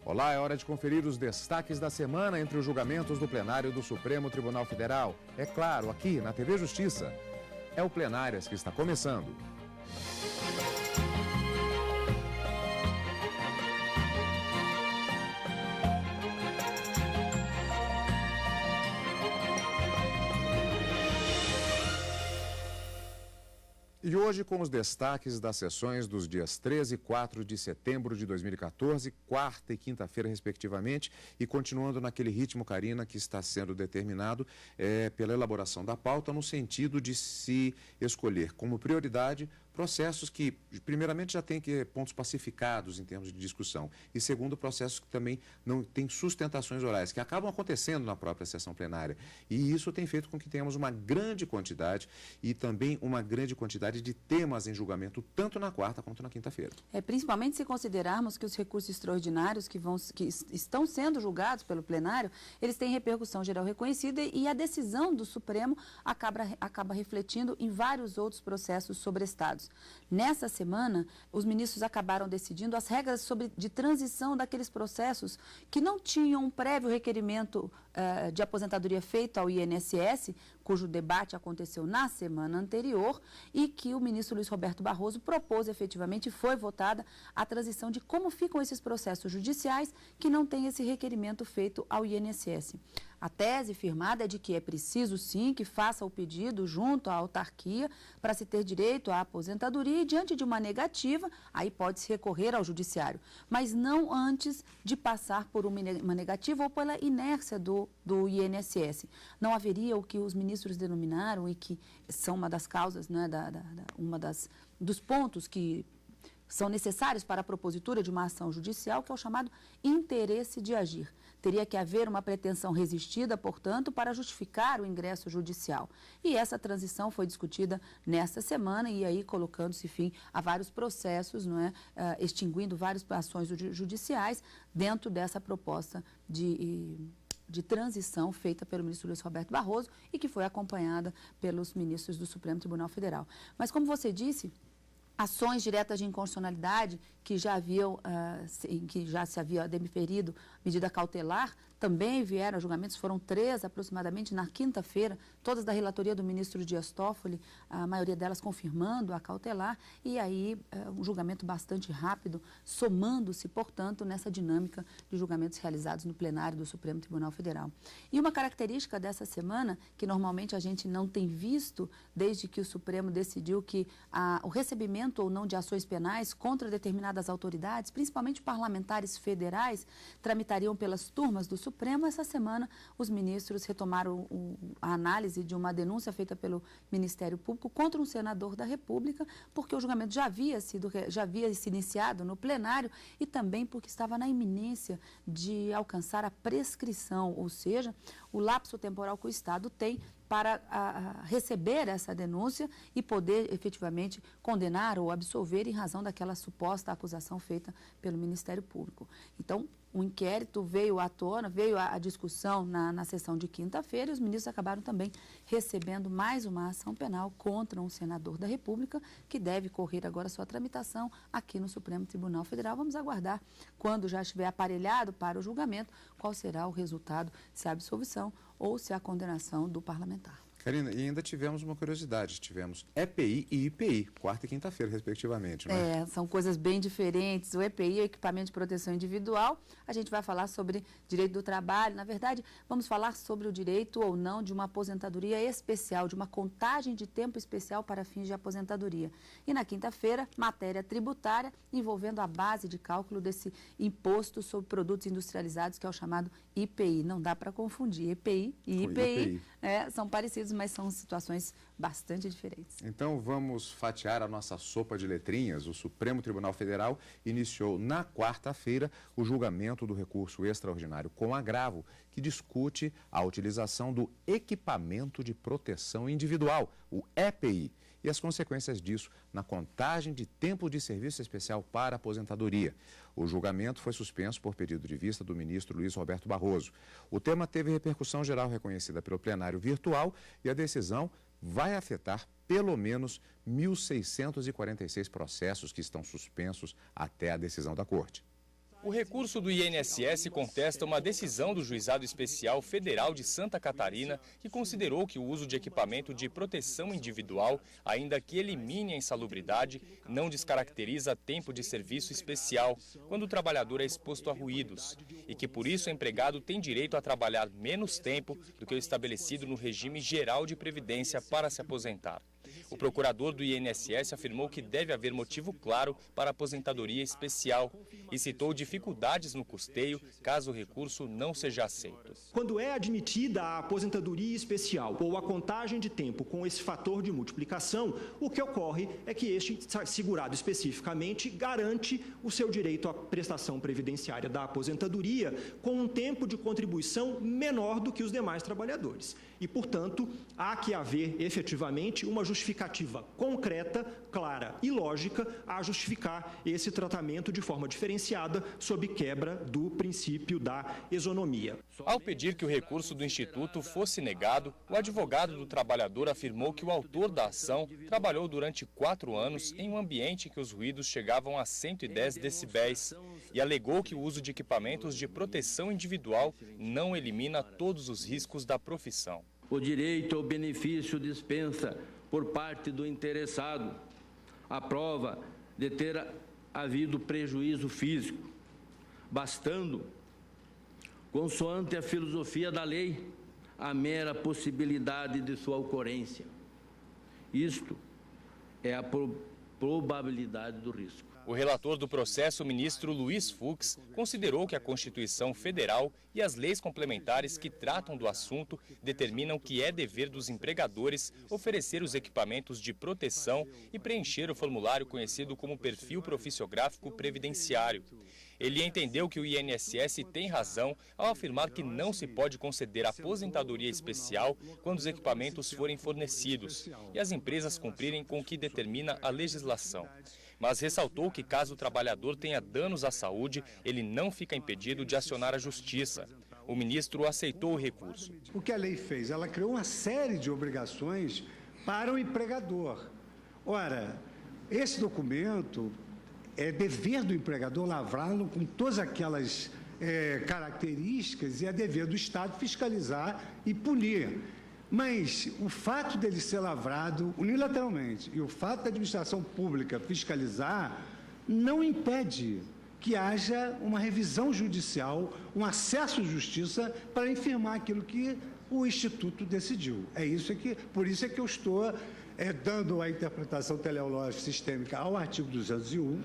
Olá, é hora de conferir os destaques da semana entre os julgamentos do plenário do Supremo Tribunal Federal. É claro, aqui na TV Justiça. É o Plenárias que está começando. E hoje com os destaques das sessões dos dias 13 e 4 de setembro de 2014, quarta e quinta-feira, respectivamente, e continuando naquele ritmo, Karina, que está sendo determinado pela elaboração da pauta, no sentido de se escolher como prioridade processos que, primeiramente, já têm pontos pacificados em termos de discussão, e segundo, processos que também não têm sustentações orais, que acabam acontecendo na própria sessão plenária. E isso tem feito com que tenhamos uma grande quantidade e também uma grande quantidade de temas em julgamento, tanto na quarta quanto na quinta-feira. Principalmente se considerarmos que os recursos extraordinários que estão sendo julgados pelo plenário, eles têm repercussão geral reconhecida e a decisão do Supremo acaba refletindo em vários outros processos sobrestados. Nessa semana, os ministros acabaram decidindo as regras de transição daqueles processos que não tinham um prévio requerimento de aposentadoria feito ao INSS, cujo debate aconteceu na semana anterior, e que o ministro Luiz Roberto Barroso propôs efetivamente e foi votada a transição de como ficam esses processos judiciais que não têm esse requerimento feito ao INSS. A tese firmada é de que é preciso, sim, que faça o pedido junto à autarquia para se ter direito à aposentadoria e, diante de uma negativa, aí pode-se recorrer ao judiciário, mas não antes de passar por uma negativa ou pela inércia do INSS. Não haveria o que os ministros denominaram e que são uma das causas, né, dos pontos que são necessários para a propositura de uma ação judicial, que é o chamado interesse de agir. Teria que haver uma pretensão resistida, portanto, para justificar o ingresso judicial. E essa transição foi discutida nesta semana e aí colocando-se fim a vários processos, não é? Extinguindo várias ações judiciais dentro dessa proposta de transição feita pelo ministro Luiz Roberto Barroso e que foi acompanhada pelos ministros do Supremo Tribunal Federal. Mas, como você disse, ações diretas de inconstitucionalidade que já se havia deferido medida cautelar, também vieram a julgamentos, foram 3 aproximadamente na quinta-feira, todas da relatoria do ministro Dias Toffoli, a maioria delas confirmando a cautelar, e aí um julgamento bastante rápido, somando-se, portanto, nessa dinâmica de julgamentos realizados no plenário do Supremo Tribunal Federal. E uma característica dessa semana, que normalmente a gente não tem visto desde que o Supremo decidiu que o recebimento ou não de ações penais contra determinadas autoridades, principalmente parlamentares federais, tramitariam pelas turmas do Supremo. Essa semana, os ministros retomaram a análise de uma denúncia feita pelo Ministério Público contra um senador da República, porque o julgamento já havia se iniciado no plenário e também porque estava na iminência de alcançar a prescrição, ou seja, o lapso temporal que o Estado tem para receber essa denúncia e poder efetivamente condenar ou absolver em razão daquela suposta acusação feita pelo Ministério Público. Então, o inquérito veio à tona, veio à discussão na sessão de quinta-feira e os ministros acabaram também recebendo mais uma ação penal contra um senador da República que deve correr agora sua tramitação aqui no Supremo Tribunal Federal. Vamos aguardar, quando já estiver aparelhado para o julgamento, qual será o resultado, se a absolvição ou se a condenação do parlamentar. Karina, e ainda tivemos uma curiosidade, tivemos EPI e IPI, quarta e quinta-feira, respectivamente, não é? São coisas bem diferentes. O EPI é o Equipamento de Proteção Individual. A gente vai falar sobre direito do trabalho. Na verdade, vamos falar sobre o direito ou não de uma aposentadoria especial, de uma contagem de tempo especial para fins de aposentadoria. E na quinta-feira, matéria tributária envolvendo a base de cálculo desse imposto sobre produtos industrializados, que é o chamado IPI. Não dá para confundir. EPI e IPI são parecidos, mas são situações bastante diferentes. Então vamos fatiar a nossa sopa de letrinhas. O Supremo Tribunal Federal iniciou na quarta-feira o julgamento do recurso extraordinário com agravo que discute a utilização do equipamento de proteção individual, o EPI, e as consequências disso na contagem de tempo de serviço especial para aposentadoria. O julgamento foi suspenso por pedido de vista do ministro Luiz Roberto Barroso. O tema teve repercussão geral reconhecida pelo plenário virtual e a decisão vai afetar pelo menos 1.646 processos que estão suspensos até a decisão da Corte. O recurso do INSS contesta uma decisão do Juizado Especial Federal de Santa Catarina que considerou que o uso de equipamento de proteção individual, ainda que elimine a insalubridade, não descaracteriza tempo de serviço especial quando o trabalhador é exposto a ruídos e que, por isso, o empregado tem direito a trabalhar menos tempo do que o estabelecido no regime geral de previdência para se aposentar. O procurador do INSS afirmou que deve haver motivo claro para a aposentadoria especial e citou dificuldades no custeio caso o recurso não seja aceito. Quando é admitida a aposentadoria especial ou a contagem de tempo com esse fator de multiplicação, o que ocorre é que este segurado especificamente garante o seu direito à prestação previdenciária da aposentadoria com um tempo de contribuição menor do que os demais trabalhadores. E, portanto, há que haver efetivamente uma justificativa concreta, clara e lógica a justificar esse tratamento de forma diferenciada sob quebra do princípio da isonomia. Ao pedir que o recurso do Instituto fosse negado, o advogado do trabalhador afirmou que o autor da ação trabalhou durante 4 anos em um ambiente em que os ruídos chegavam a 110 decibéis e alegou que o uso de equipamentos de proteção individual não elimina todos os riscos da profissão. O direito ao benefício dispensa, por parte do interessado, a prova de ter havido prejuízo físico, bastando, consoante a filosofia da lei, a mera possibilidade de sua ocorrência. Isto é a probabilidade do risco. O relator do processo, o ministro Luiz Fux, considerou que a Constituição Federal e as leis complementares que tratam do assunto determinam que é dever dos empregadores oferecer os equipamentos de proteção e preencher o formulário conhecido como perfil profissiográfico previdenciário. Ele entendeu que o INSS tem razão ao afirmar que não se pode conceder aposentadoria especial quando os equipamentos forem fornecidos e as empresas cumprirem com o que determina a legislação. Mas ressaltou que caso o trabalhador tenha danos à saúde, ele não fica impedido de acionar a justiça. O ministro aceitou o recurso. O que a lei fez? Ela criou uma série de obrigações para o empregador. Ora, esse documento é dever do empregador lavrá-lo com todas aquelas características e é dever do Estado fiscalizar e punir. Mas o fato dele ser lavrado unilateralmente e o fato da administração pública fiscalizar não impede que haja uma revisão judicial, um acesso à justiça para infirmar aquilo que o Instituto decidiu. Por isso é que eu estou dando a interpretação teleológica sistêmica ao artigo 201,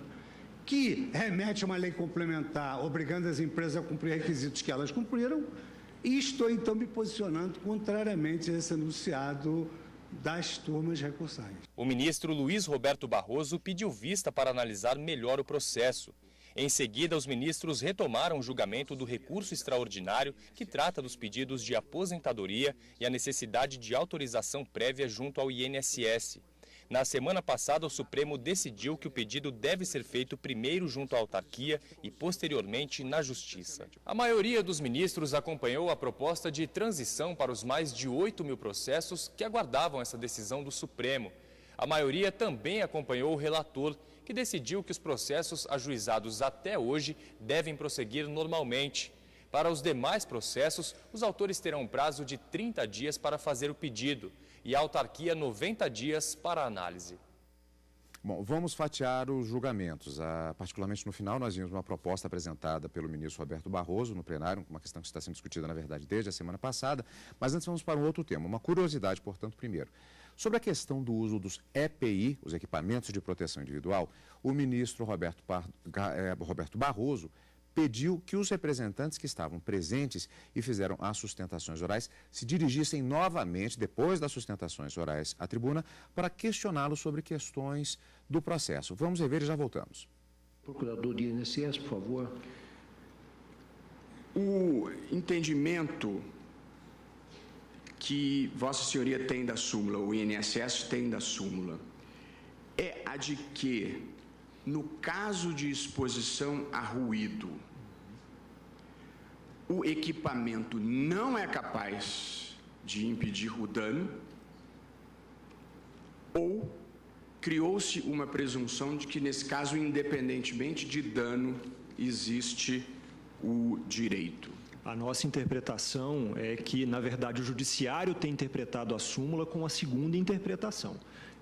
que remete a uma lei complementar obrigando as empresas a cumprir requisitos que elas cumpriram. E estou, então, me posicionando contrariamente a esse enunciado das turmas recursais. O ministro Luiz Roberto Barroso pediu vista para analisar melhor o processo. Em seguida, os ministros retomaram o julgamento do recurso extraordinário que trata dos pedidos de aposentadoria e a necessidade de autorização prévia junto ao INSS. Na semana passada, o Supremo decidiu que o pedido deve ser feito primeiro junto à autarquia e posteriormente na Justiça. A maioria dos ministros acompanhou a proposta de transição para os mais de 8 mil processos que aguardavam essa decisão do Supremo. A maioria também acompanhou o relator, que decidiu que os processos ajuizados até hoje devem prosseguir normalmente. Para os demais processos, os autores terão um prazo de 30 dias para fazer o pedido e a autarquia 90 dias para análise. Bom, vamos fatiar os julgamentos. Particularmente no final, nós vimos uma proposta apresentada pelo ministro Roberto Barroso no plenário, uma questão que está sendo discutida, na verdade, desde a semana passada. Mas antes vamos para um outro tema, uma curiosidade, portanto, primeiro. Sobre a questão do uso dos EPI, os equipamentos de proteção individual, o ministro Roberto Barroso pediu que os representantes que estavam presentes e fizeram as sustentações orais se dirigissem novamente, depois das sustentações orais à tribuna, para questioná-lo sobre questões do processo. Vamos rever e já voltamos. Procurador do INSS, por favor. O entendimento que Vossa Senhoria tem da súmula, o INSS tem da súmula, é a de que, no caso de exposição a ruído, o equipamento não é capaz de impedir o dano, ou criou-se uma presunção de que, nesse caso, independentemente de dano, existe o direito? A nossa interpretação é que, na verdade, o Judiciário tem interpretado a súmula com a segunda interpretação,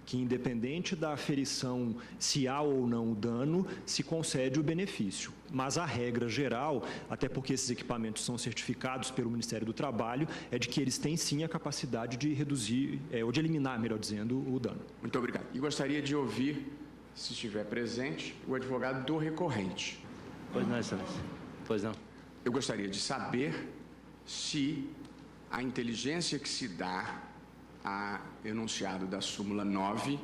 que, independente da aferição se há ou não o dano, se concede o benefício. Mas a regra geral, até porque esses equipamentos são certificados pelo Ministério do Trabalho, é de que eles têm sim a capacidade de reduzir, ou de eliminar, melhor dizendo, o dano. Muito obrigado. E gostaria de ouvir, se estiver presente, o advogado do recorrente. Pois não, Excelência. Pois não. Eu gostaria de saber se a inteligência que se dá a enunciado da súmula 9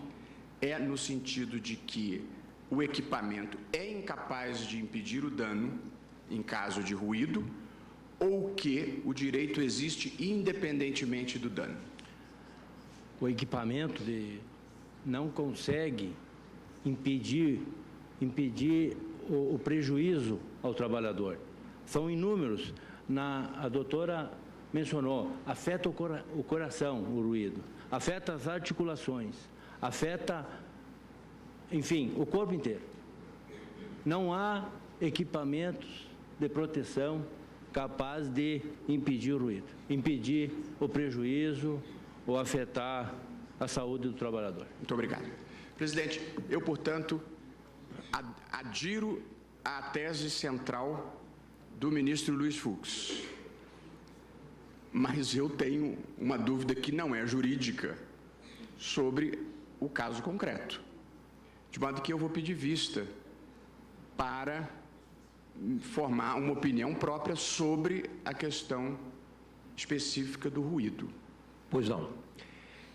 é no sentido de que o equipamento é incapaz de impedir o dano em caso de ruído ou que o direito existe independentemente do dano. O equipamento não consegue impedir o prejuízo ao trabalhador. São inúmeros. A doutora mencionou, afeta o coração, o ruído, afeta as articulações, afeta, enfim, o corpo inteiro. Não há equipamentos de proteção capaz de impedir o ruído, impedir o prejuízo ou afetar a saúde do trabalhador. Muito obrigado. Presidente, eu, portanto, adiro à tese central do ministro Luiz Fux. Mas eu tenho uma dúvida que não é jurídica sobre o caso concreto. De modo que eu vou pedir vista para formar uma opinião própria sobre a questão específica do ruído. Pois não.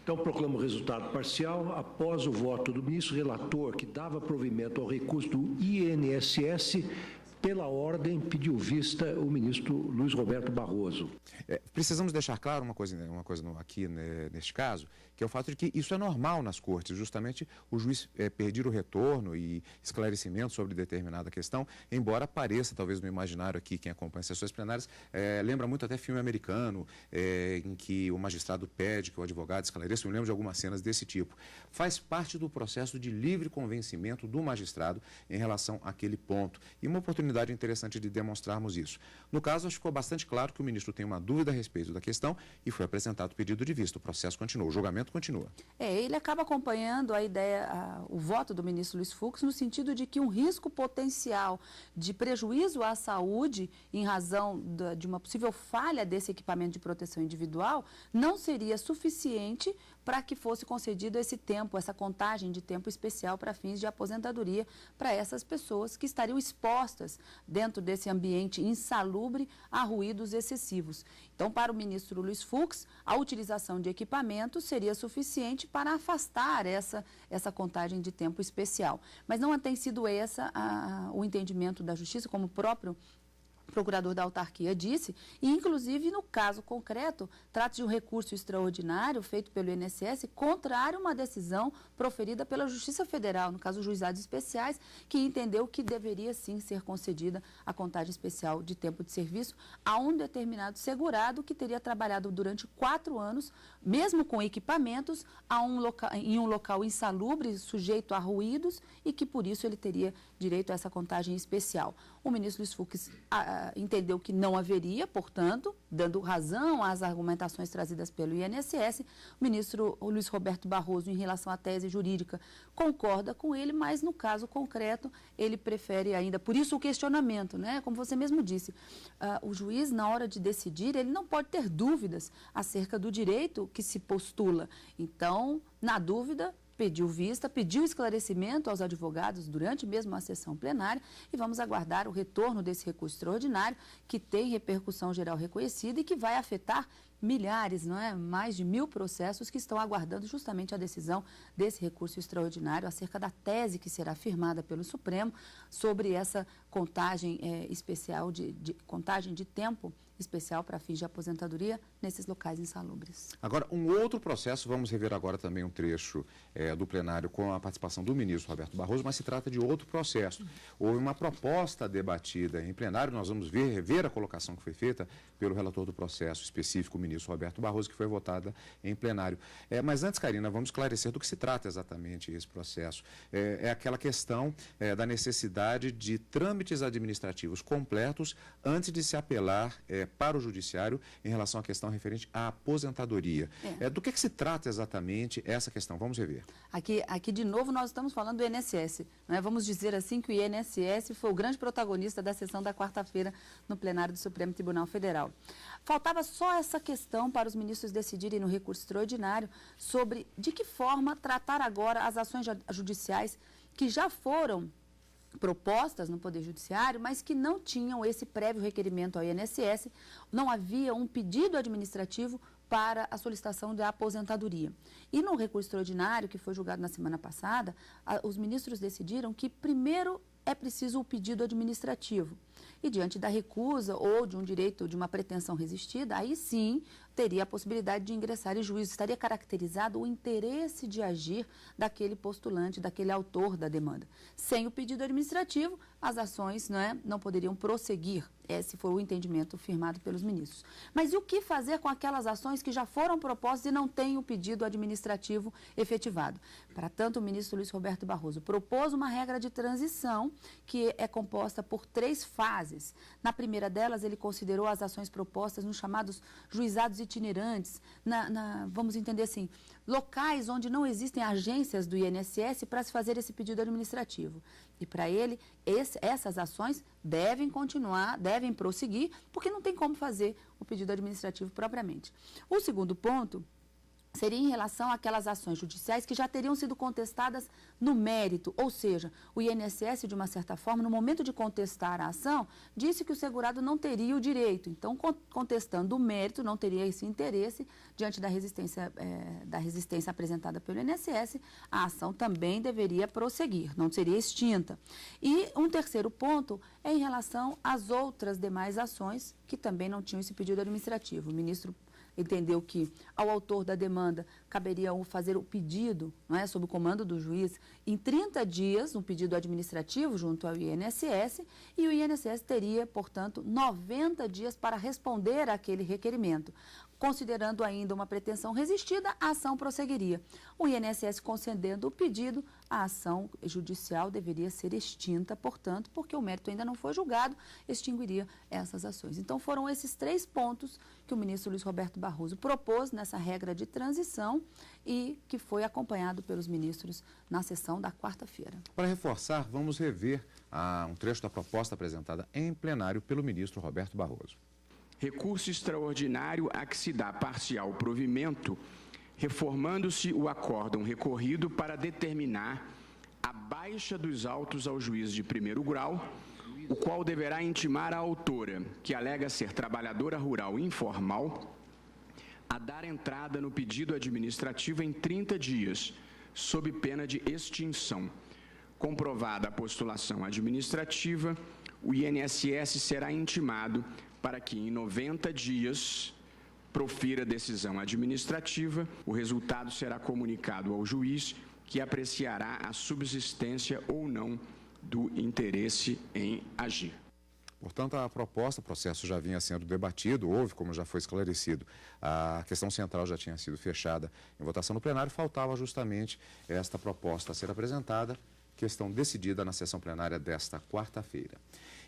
Então, proclamo o resultado parcial após o voto do ministro relator, que dava provimento ao recurso do INSS. Pela ordem, pediu vista o ministro Luiz Roberto Barroso. Precisamos deixar claro uma coisa aqui, né, neste caso, que é o fato de que isso é normal nas cortes, justamente o juiz pedir o retorno e esclarecimento sobre determinada questão, embora pareça, talvez no imaginário aqui, quem acompanha as sessões plenárias, lembra muito até filme americano, em que o magistrado pede que o advogado esclareça. Eu lembro de algumas cenas desse tipo. Faz parte do processo de livre convencimento do magistrado em relação àquele ponto. E uma oportunidade interessante de demonstrarmos isso. No caso, acho que ficou bastante claro que o ministro tem uma dúvida a respeito da questão e foi apresentado o pedido de vista. O processo continua, o julgamento continua. Ele acaba acompanhando a ideia, o voto do ministro Luiz Fux, no sentido de que um risco potencial de prejuízo à saúde em razão de uma possível falha desse equipamento de proteção individual não seria suficiente para que fosse concedido esse tempo, essa contagem de tempo especial para fins de aposentadoria para essas pessoas que estariam expostas dentro desse ambiente insalubre a ruídos excessivos. Então, para o ministro Luiz Fux, a utilização de equipamentos seria suficiente para afastar essa contagem de tempo especial. Mas não tem sido o entendimento da Justiça, como o próprio procurador da autarquia disse, e inclusive no caso concreto, trata de um recurso extraordinário feito pelo INSS, contrário a uma decisão proferida pela Justiça Federal, no caso os juizados especiais, que entendeu que deveria sim ser concedida a contagem especial de tempo de serviço a um determinado segurado que teria trabalhado durante 4 anos, mesmo com equipamentos, em um local insalubre, sujeito a ruídos, e que por isso ele teria direito a essa contagem especial. O ministro Luiz Fux entendeu que não haveria, portanto, dando razão às argumentações trazidas pelo INSS, o ministro Luiz Roberto Barroso, em relação à tese jurídica, concorda com ele, mas no caso concreto, ele prefere ainda, por isso o questionamento, né? Como você mesmo disse, o juiz, na hora de decidir, ele não pode ter dúvidas acerca do direito que se postula. Então, na dúvida, pediu vista, pediu esclarecimento aos advogados durante mesmo a sessão plenária e vamos aguardar o retorno desse recurso extraordinário que tem repercussão geral reconhecida e que vai afetar milhares, não é? Mais de 1000 processos que estão aguardando justamente a decisão desse recurso extraordinário acerca da tese que será firmada pelo Supremo sobre essa contagem especial, contagem de tempo especial para fins de aposentadoria nesses locais insalubres. Agora, um outro processo, vamos rever agora também um trecho do plenário com a participação do ministro Roberto Barroso, mas se trata de outro processo. Houve uma proposta debatida em plenário, nós vamos rever a colocação que foi feita pelo relator do processo específico, ministro Roberto Barroso, que foi votada em plenário. Mas antes, Karina, vamos esclarecer do que se trata exatamente esse processo. É aquela questão da necessidade de trâmites administrativos completos antes de se apelar para o judiciário em relação à questão referente à aposentadoria. Do que se trata exatamente essa questão? Vamos rever. Aqui de novo, nós estamos falando do INSS. Né? Vamos dizer assim que o INSS foi o grande protagonista da sessão da quarta-feira no plenário do Supremo Tribunal Federal. Faltava só essa questão para os ministros decidirem no recurso extraordinário sobre de que forma tratar agora as ações judiciais que já foram propostas no Poder Judiciário, mas que não tinham esse prévio requerimento ao INSS, não havia um pedido administrativo para a solicitação da aposentadoria. E no recurso extraordinário, que foi julgado na semana passada, os ministros decidiram que primeiro é preciso o pedido administrativo. E diante da recusa ou de um direito, de uma pretensão resistida, aí sim teria a possibilidade de ingressar em juízo. Estaria caracterizado o interesse de agir daquele postulante, daquele autor da demanda. Sem o pedido administrativo, as ações não poderiam prosseguir. Esse foi o entendimento firmado pelos ministros. Mas e o que fazer com aquelas ações que já foram propostas e não têm o pedido administrativo efetivado? Para tanto, o ministro Luiz Roberto Barroso propôs uma regra de transição que é composta por 3 fases. Na primeira delas, ele considerou as ações propostas nos chamados juizados itinerantes, vamos entender assim, locais onde não existem agências do INSS para se fazer esse pedido administrativo. E para ele, essas ações devem continuar, devem prosseguir, porque não tem como fazer o pedido administrativo propriamente. O segundo ponto seria em relação àquelas ações judiciais que já teriam sido contestadas no mérito, ou seja, o INSS, de uma certa forma, no momento de contestar a ação, disse que o segurado não teria o direito. Então, contestando o mérito, não teria esse interesse, diante da resistência apresentada pelo INSS, a ação também deveria prosseguir, não seria extinta. E um terceiro ponto é em relação às outras demais ações que também não tinham esse pedido administrativo. O ministro entendeu que ao autor da demanda caberia fazer o pedido, sob o comando do juiz, em 30 dias, um pedido administrativo junto ao INSS, e o INSS teria, portanto, 90 dias para responder àquele requerimento. Considerando ainda uma pretensão resistida, a ação prosseguiria. O INSS concedendo o pedido, a ação judicial deveria ser extinta, portanto, porque o mérito ainda não foi julgado, extinguiria essas ações. Então, foram esses 3 pontos que o ministro Luiz Roberto Barroso propôs nessa regra de transição e que foi acompanhado pelos ministros na sessão da quarta-feira. Para reforçar, vamos rever um trecho da proposta apresentada em plenário pelo ministro Roberto Barroso. Recurso extraordinário a que se dá parcial provimento, reformando-se o acórdão recorrido para determinar a baixa dos autos ao juiz de primeiro grau, o qual deverá intimar a autora, que alega ser trabalhadora rural informal, a dar entrada no pedido administrativo em 30 dias, sob pena de extinção. Comprovada a postulação administrativa, o INSS será intimado para que em 90 dias profira decisão administrativa. O resultado será comunicado ao juiz, que apreciará a subsistência ou não do interesse em agir. Portanto, a proposta, o processo já vinha sendo debatido, houve, como já foi esclarecido, a questão central já tinha sido fechada em votação no plenário, faltava justamente esta proposta a ser apresentada, questão decidida na sessão plenária desta quarta-feira.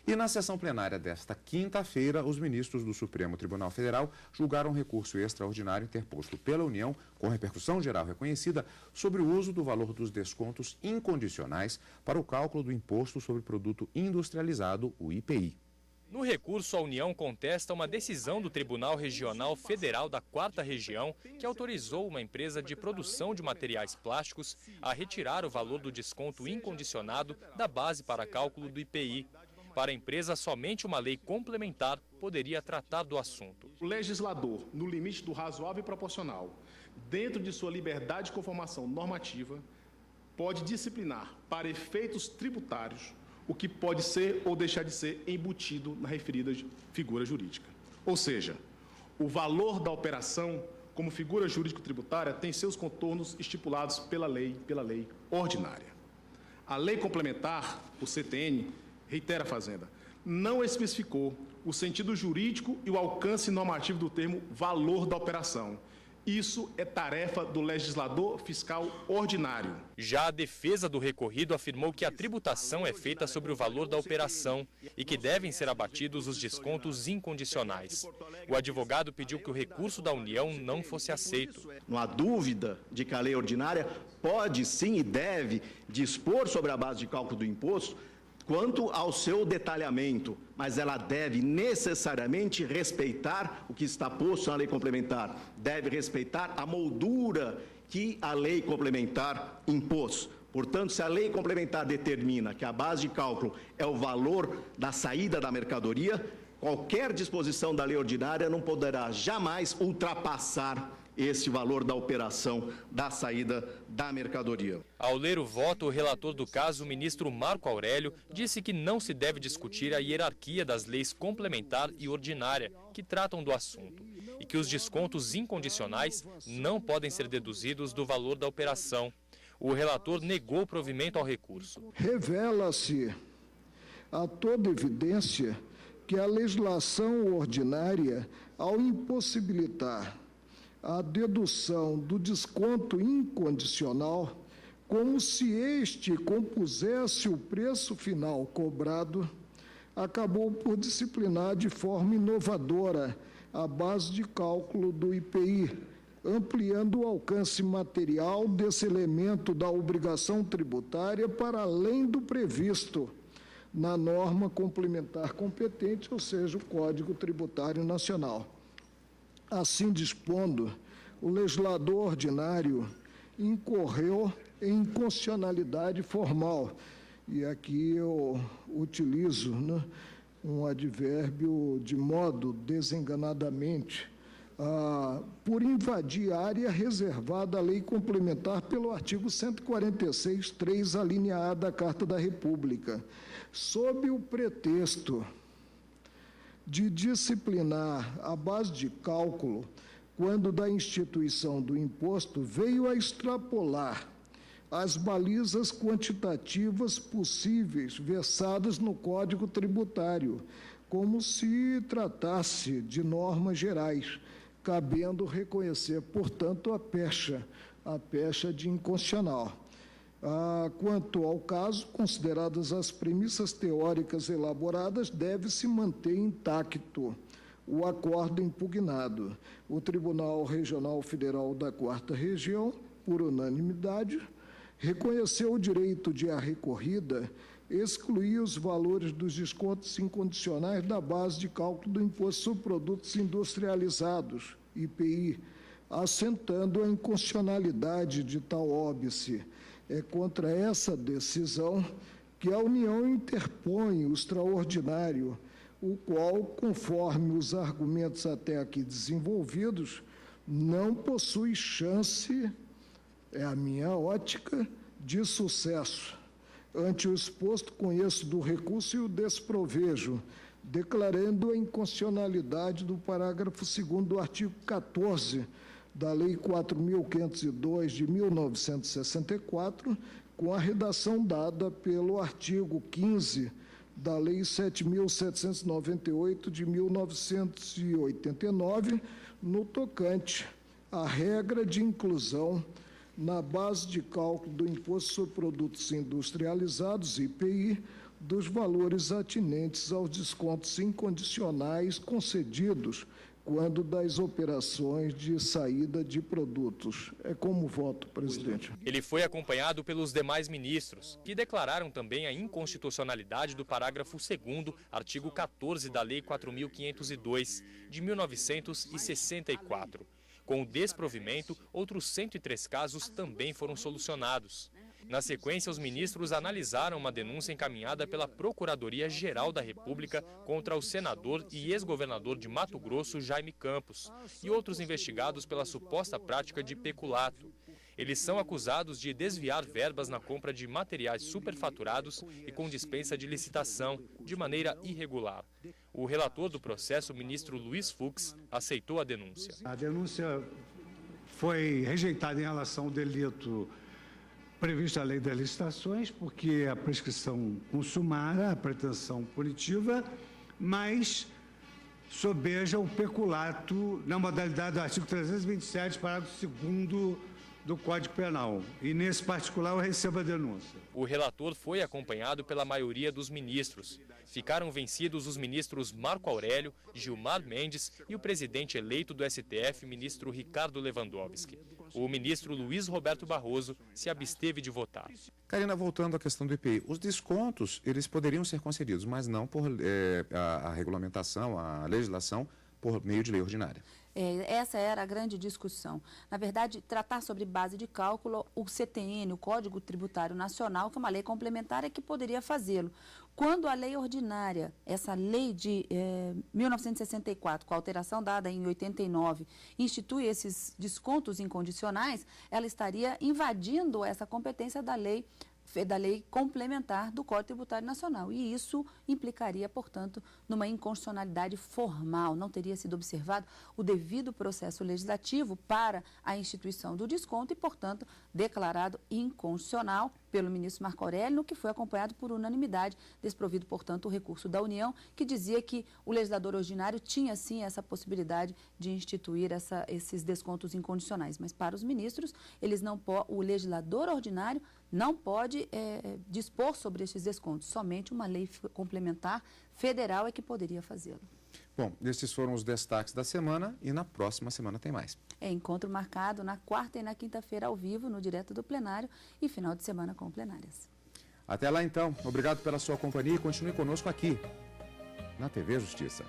E na sessão plenária desta quinta-feira, os ministros do Supremo Tribunal Federal julgaram um recurso extraordinário interposto pela União, com repercussão geral reconhecida, sobre o uso do valor dos descontos incondicionais para o cálculo do Imposto sobre Produto Industrializado, o IPI. No recurso, a União contesta uma decisão do Tribunal Regional Federal da 4ª Região que autorizou uma empresa de produção de materiais plásticos a retirar o valor do desconto incondicionado da base para cálculo do IPI. Para a empresa, somente uma lei complementar poderia tratar do assunto. O legislador, no limite do razoável e proporcional, dentro de sua liberdade de conformação normativa, pode disciplinar, para efeitos tributários, o que pode ser ou deixar de ser embutido na referida figura jurídica. Ou seja, o valor da operação como figura jurídico-tributária tem seus contornos estipulados pela lei ordinária. A lei complementar, o CTN, reitera a Fazenda, não especificou o sentido jurídico e o alcance normativo do termo valor da operação. Isso é tarefa do legislador fiscal ordinário. Já a defesa do recorrido afirmou que a tributação é feita sobre o valor da operação e que devem ser abatidos os descontos incondicionais. O advogado pediu que o recurso da União não fosse aceito. Não há dúvida de que a lei ordinária pode sim e deve dispor sobre a base de cálculo do imposto quanto ao seu detalhamento, mas ela deve necessariamente respeitar o que está posto na lei complementar, deve respeitar a moldura que a lei complementar impôs. Portanto, se a lei complementar determina que a base de cálculo é o valor da saída da mercadoria, qualquer disposição da lei ordinária não poderá jamais ultrapassar esse valor da operação da saída da mercadoria. Ao ler o voto, o relator do caso, o ministro Marco Aurélio, disse que não se deve discutir a hierarquia das leis complementar e ordinária que tratam do assunto e que os descontos incondicionais não podem ser deduzidos do valor da operação. O relator negou o provimento ao recurso. Revela-se a toda evidência que a legislação ordinária, ao impossibilitar a dedução do desconto incondicional, como se este compusesse o preço final cobrado, acabou por disciplinar de forma inovadora a base de cálculo do IPI, ampliando o alcance material desse elemento da obrigação tributária para além do previsto na norma complementar competente, ou seja, o Código Tributário Nacional. Assim dispondo, o legislador ordinário incorreu em inconstitucionalidade formal. E aqui eu utilizo um advérbio de modo desenganadamente, por invadir a área reservada à lei complementar pelo artigo 146, 3, a linha A da Carta da República, sob o pretexto de disciplinar a base de cálculo, quando da instituição do imposto, veio a extrapolar as balizas quantitativas possíveis versadas no Código Tributário, como se tratasse de normas gerais, cabendo reconhecer, portanto, a pecha de inconstitucional. Quanto ao caso, consideradas as premissas teóricas elaboradas, deve-se manter intacto o acordo impugnado. O Tribunal Regional Federal da 4ª Região, por unanimidade, reconheceu o direito de a recorrida excluir os valores dos descontos incondicionais da base de cálculo do Imposto sobre Produtos Industrializados, IPI, assentando a inconstitucionalidade de tal óbice. É contra essa decisão que a União interpõe o extraordinário, o qual, conforme os argumentos até aqui desenvolvidos, não possui chance, é a minha ótica, de sucesso. Ante o exposto, conheço do recurso e o desprovejo, declarando a inconstitucionalidade do parágrafo 2º do artigo 14 da Lei 4.502, de 1964, com a redação dada pelo artigo 15 da Lei 7.798, de 1989, no tocante à regra de inclusão na base de cálculo do Imposto sobre Produtos Industrializados, IPI, dos valores atinentes aos descontos incondicionais concedidos quando das operações de saída de produtos. É como voto, presidente. Ele foi acompanhado pelos demais ministros, que declararam também a inconstitucionalidade do parágrafo 2º, artigo 14 da Lei 4.502, de 1964. Com o desprovimento, outros 103 casos também foram solucionados. Na sequência, os ministros analisaram uma denúncia encaminhada pela Procuradoria-Geral da República contra o senador e ex-governador de Mato Grosso, Jaime Campos, e outros investigados pela suposta prática de peculato. Eles são acusados de desviar verbas na compra de materiais superfaturados e com dispensa de licitação, de maneira irregular. O relator do processo, o ministro Luiz Fux, aceitou a denúncia. A denúncia foi rejeitada em relação ao delito previsto na Lei das Licitações, porque a prescrição consumara, a pretensão punitiva, mas sobeja o peculato na modalidade do artigo 327, parágrafo 2º do Código Penal. E, nesse particular, eu recebo a denúncia. O relator foi acompanhado pela maioria dos ministros. Ficaram vencidos os ministros Marco Aurélio, Gilmar Mendes e o presidente eleito do STF, ministro Ricardo Lewandowski. O ministro Luiz Roberto Barroso se absteve de votar. Karina, voltando à questão do IPI, os descontos, eles poderiam ser concedidos, mas não por a regulamentação, a legislação, por meio de lei ordinária. Essa era a grande discussão. Na verdade, tratar sobre base de cálculo, o CTN, o Código Tributário Nacional, que é uma lei complementar, é que poderia fazê-lo. Quando a lei ordinária, essa lei de 1964, com a alteração dada em 89, institui esses descontos incondicionais, ela estaria invadindo essa competência da lei complementar do Código Tributário Nacional. E isso implicaria, portanto, numa inconstitucionalidade formal. Não teria sido observado o devido processo legislativo para a instituição do desconto e, portanto, declarado inconstitucional pelo ministro Marco Aurélio, no que foi acompanhado por unanimidade, desprovido, portanto, o recurso da União, que dizia que o legislador ordinário tinha, sim, essa possibilidade de instituir esses descontos incondicionais. Mas, para os ministros, o legislador ordinário não pode dispor sobre esses descontos. Somente uma lei complementar federal é que poderia fazê-lo. Bom, esses foram os destaques da semana e na próxima semana tem mais. Encontro marcado na quarta e na quinta-feira ao vivo, no Direto do Plenário, e final de semana com plenárias. Até lá então. Obrigado pela sua companhia e continue conosco aqui na TV Justiça.